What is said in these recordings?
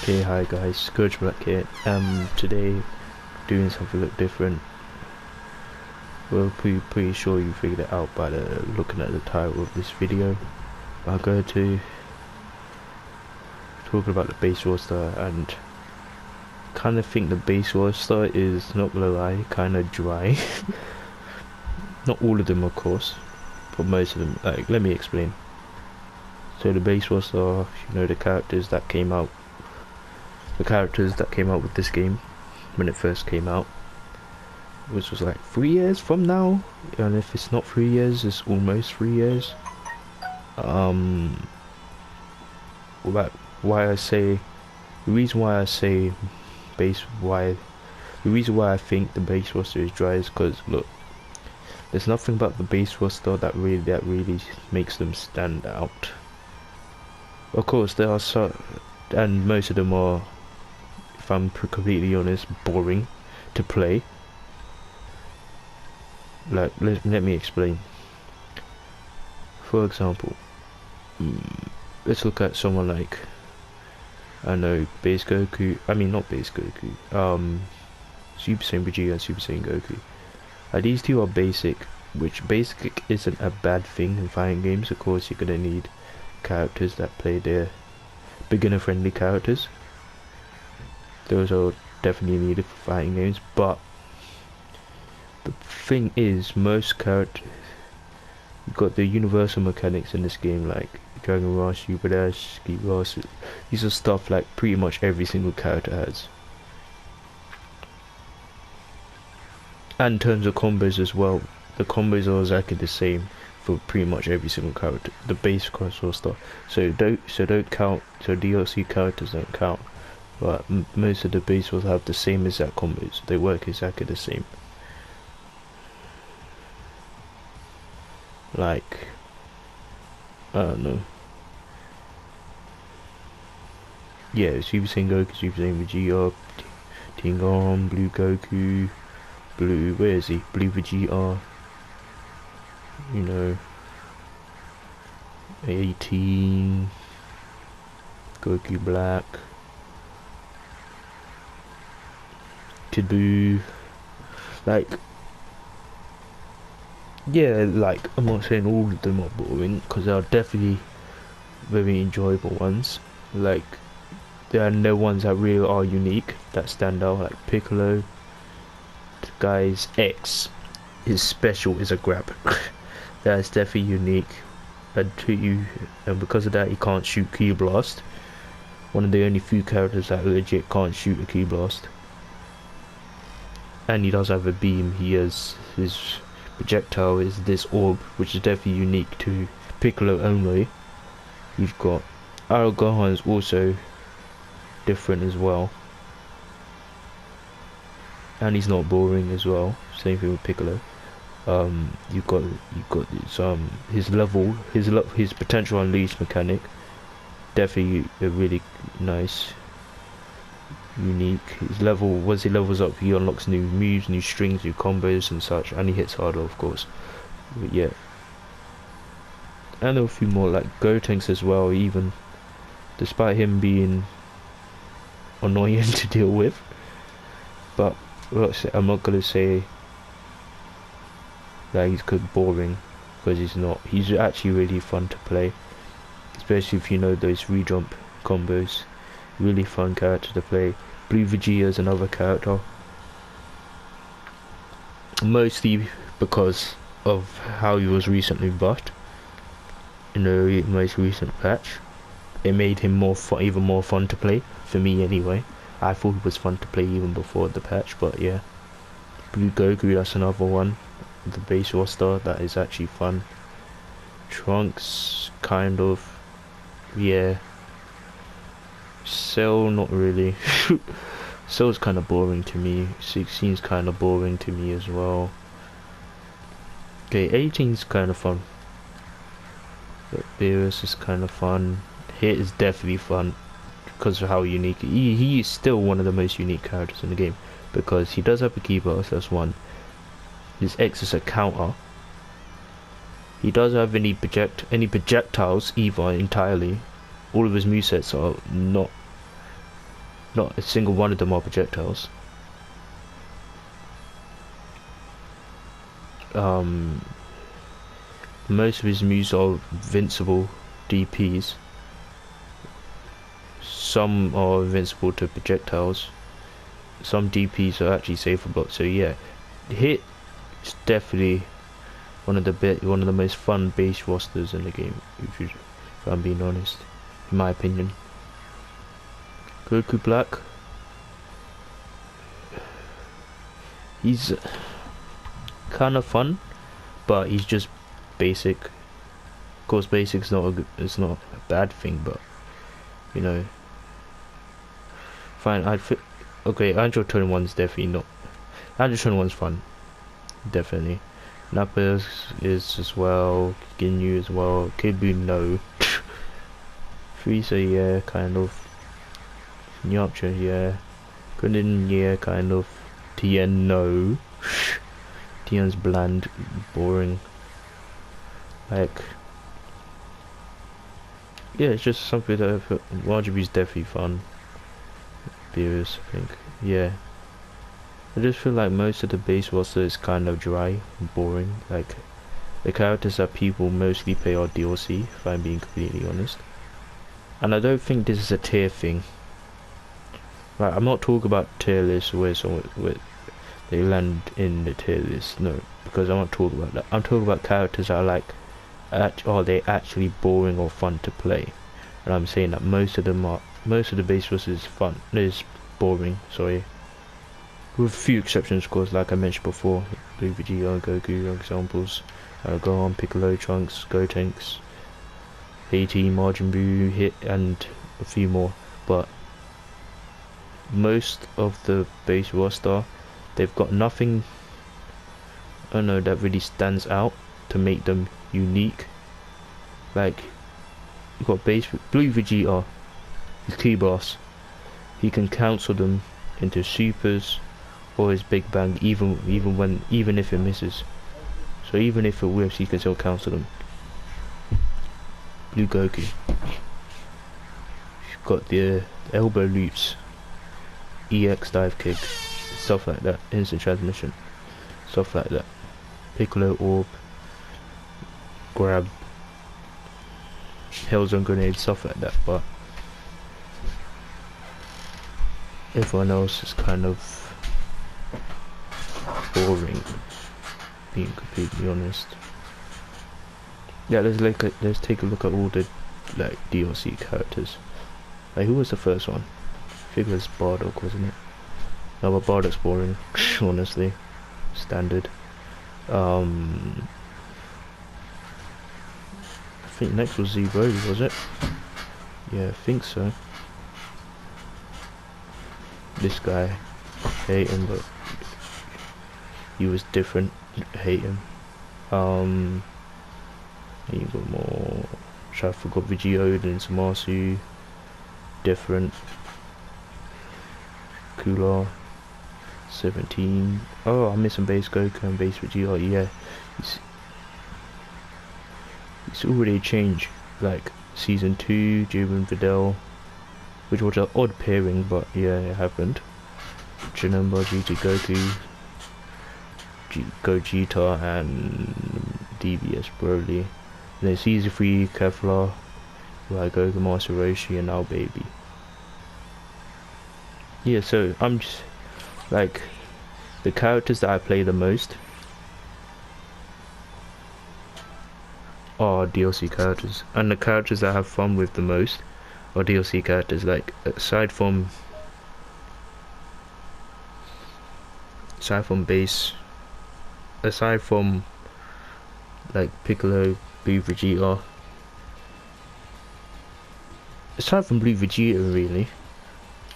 Okay, hi guys, Scourge Black here. Today doing something a little different. Well, pretty sure you figured it out by looking at the title of this video. I'm going to talk about the base roster, and kind of think the base roster is, not gonna lie, kind of dry. Not all of them, of course, but most of them. Like, let me explain. So the base roster, you know, the characters that came out with this game when it first came out, which was like 3 years from now, and if it's not 3 years, it's almost 3 years. Why I say the reason why I think the base roster is dry is because, look, there's nothing about the base roster that really makes them stand out. Of course there are some, and most of them are, if I'm completely honest, boring to play. Like, let me explain. For example, let's look at someone like, I know, Base Goku. I mean, not Base Goku. Super Saiyan Vegeta and Super Saiyan Goku. These two are basic, which basic isn't a bad thing in fighting games. Of course, you're gonna need characters that play their beginner-friendly characters. Those are definitely needed for fighting games, but the thing is, most characters, you've got the universal mechanics in this game, like Dragon Rush, Super Dash, Ski Rush. These are stuff like pretty much every single character has. And in terms of combos as well, the combos are exactly the same for pretty much every single character, the base cross stuff. So don't count. So DLC characters don't count. But most of the base will have the same exact combos. They work exactly the same. Like, I don't know. Yeah, Super Saiyan Goku, Super Saiyan Vegeta, Tingon, Blue Goku, where is he? Blue Vegeta. You know, 18, Goku Black, Kid Buu. Like, yeah, like, I'm not saying all of them are boring, because there are definitely very enjoyable ones. Like, there are no ones that really are unique, that stand out, like Piccolo. The guy's X, his special is a grab. That is definitely unique. And because of that, he can't shoot Ki Blast. One of the only few characters that legit can't shoot a Ki Blast. And he does have a beam. He has his projectile is this orb, which is definitely unique to Piccolo only. You've got Gohan is also different as well, and he's not boring as well. Same thing with Piccolo. You've got his potential unleashed mechanic, definitely a really nice, unique. His level, he levels up, he unlocks new moves, new strings, new combos and such, and he hits harder, of course. But yeah, and there are a few more like Gotenks as well, even despite him being annoying to deal with. But I'm not gonna say that he's boring, because he's not. He's actually really fun to play, especially if you know those re-jump combos. Really fun character to play. Blue Vegeta is another character, mostly because of how he was recently buffed in the most recent patch. It made him even more fun to play, for me anyway. I thought he was fun to play even before the patch, but yeah. Blue Goku, that's another one, the base roster, that is actually fun. Trunks, kind of, yeah. Cell, not really. Cell's kind of boring to me. 16's kind of boring to me as well. Okay, 18's kind of fun. But Beerus is kind of fun. Hit is definitely fun because of how unique he is. Still one of the most unique characters in the game, because he does have a Ki Blast, that's one. His X is a counter. He doesn't have any projectiles either entirely. All of his movesets are not Not a single one of them are projectiles. Most of his moves are invincible DPs. Some are invincible to projectiles. Some DPs are actually safe for blocks. So yeah, hit is definitely one of the most fun base rosters in the game. If I'm being honest, in my opinion. Goku Black, he's kind of fun, but he's just basic. Of course, basic's it's not a bad thing, but you know, fine. Okay, Android 21's definitely not. Android 21's fun, definitely. Nappas is as well. Ginyu as well. Kibu no. Frieza yeah, kind of. Nyapcha yeah. Kunin yeah, kind of. Tien no. Tien's bland, boring. Like, yeah, it's just something that I feel RGB's definitely fun. Beerus, I think. Yeah. I just feel like most of the base roster is kind of dry and boring. Like, the characters that people mostly play are DLC, if I'm being completely honest. And I don't think this is a tier thing. Like, I'm not talking about tier lists where they land in the tier list. No, because I'm not talking about that. I'm talking about characters that are like, are they actually boring or fun to play? And I'm saying that most of the base roster is fun. Is boring. Sorry. With a few exceptions, of course, like I mentioned before, Blue Vegeta, Goku are examples. Gohan, Piccolo, Trunks, Gotenks, A.T., Majin Buu, Hit, and a few more. But most of the base roster, they've got nothing, I don't know, that really stands out to make them unique. Like, you've got base Blue Vegeta, his key boss. He can cancel them into supers or his Big Bang, even if it misses. So even if it whiffs, he can still cancel them. Blue Goku, he's got the elbow loops, EX dive kick, stuff like that, instant transmission, stuff like that. Piccolo orb, grab, Hellzone grenade, stuff like that. But everyone else is kind of boring, being completely honest. Yeah, let's take a look at all the like DLC characters. Like, who was the first one? I think it was Bardock, wasn't it? No, but Bardock's boring, honestly. Standard. I think next was Zero, was it? Yeah, I think so. This guy, hate him, but he was different. Hate him. And you got more. I forgot Vegeta and Zamasu. Different. Cooler. 17. Oh, I'm missing base Goku and base Vegeta. Yeah, it's already changed. Like season 2, Jubin Videl, which was an odd pairing, but yeah, it happened. Janemba, GT Goku, Gogeta, and DBS Broly. And then season 3, Kevlar, like Goku, Master Roshi, and now Baby. Yeah, so I'm just like, the characters that I play the most are DLC characters, and the characters that I have fun with the most are DLC characters. Like, aside from base, aside from like Piccolo, Blue Vegeta, aside from Blue Vegeta, really,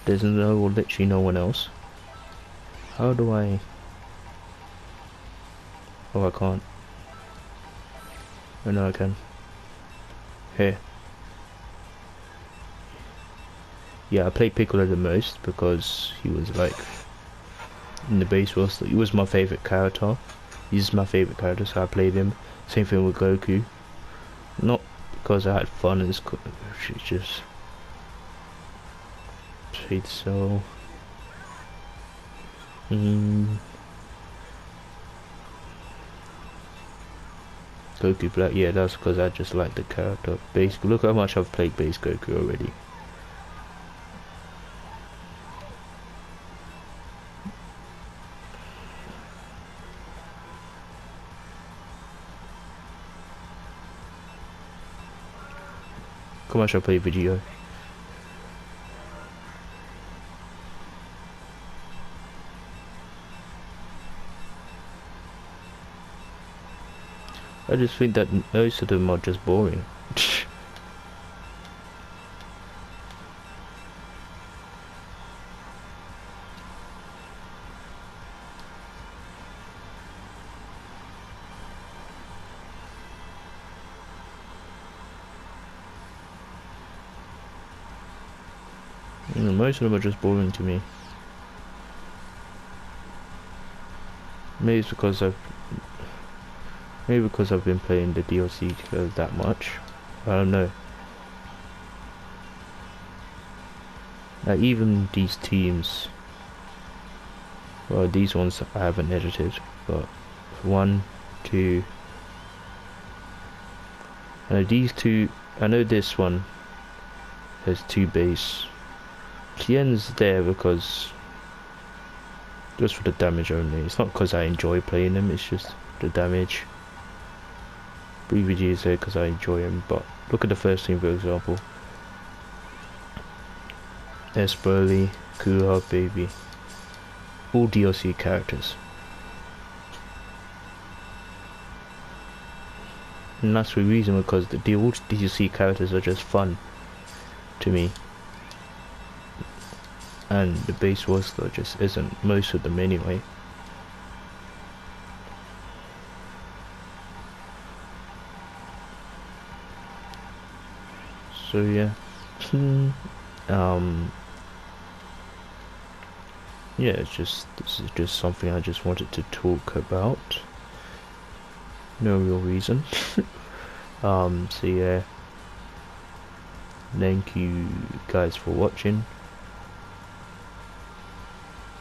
there's literally no one else. How do I? Oh, I can't. Oh no, I can. Here. Yeah, I played Piccolo the most because he was like in the base roster. He was my favorite character. He's my favorite character, so I played him. Same thing with Goku. Not because I had fun, it's just Hate so. Goku Black, yeah, that's because I just like the character. Basically, look how much I've played base Goku already. How much I played Vegeta. I just think that most of them are just boring. Most of them are just boring to me. Maybe it's because I've been playing the DLC that much. I don't know. Like even these teams, well, these ones I haven't edited, but 1, 2. I know these two. I know this one has 2 base. Tien's there because just for the damage only. It's not because I enjoy playing them, it's just the damage. BVG is there because I enjoy him, but look at the first team for example. There's Broly, Kuha, Baby. All DLC characters. And that's the reason, because the all DLC characters are just fun to me. And the base roster just isn't, most of them anyway. So yeah. Yeah, this is just something I just wanted to talk about. No real reason. So yeah. Thank you guys for watching.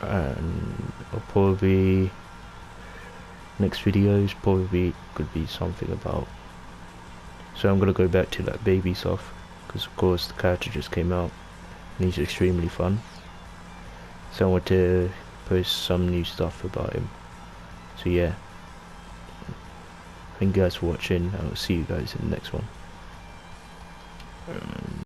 And I'll probably next videos probably could be something about, so I'm gonna go back to that baby stuff because of course the character just came out and he's extremely fun, so I want to post some new stuff about him. So yeah, thank you guys for watching. I'll see you guys in the next one.